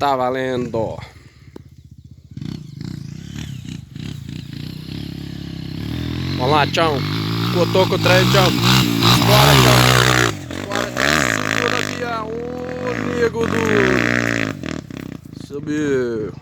Tá valendo. Vamos lá, tchau. Botou com o trem, tchau. Bora, tchau. Bora, tchau. Segura assim, ó. O nego do... Subiu.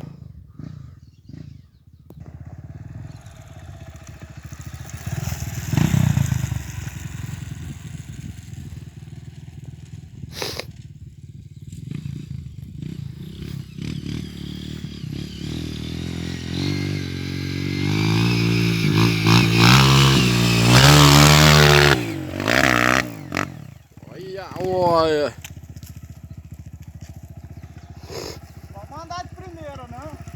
Olha. Pode mandar de primeira, não?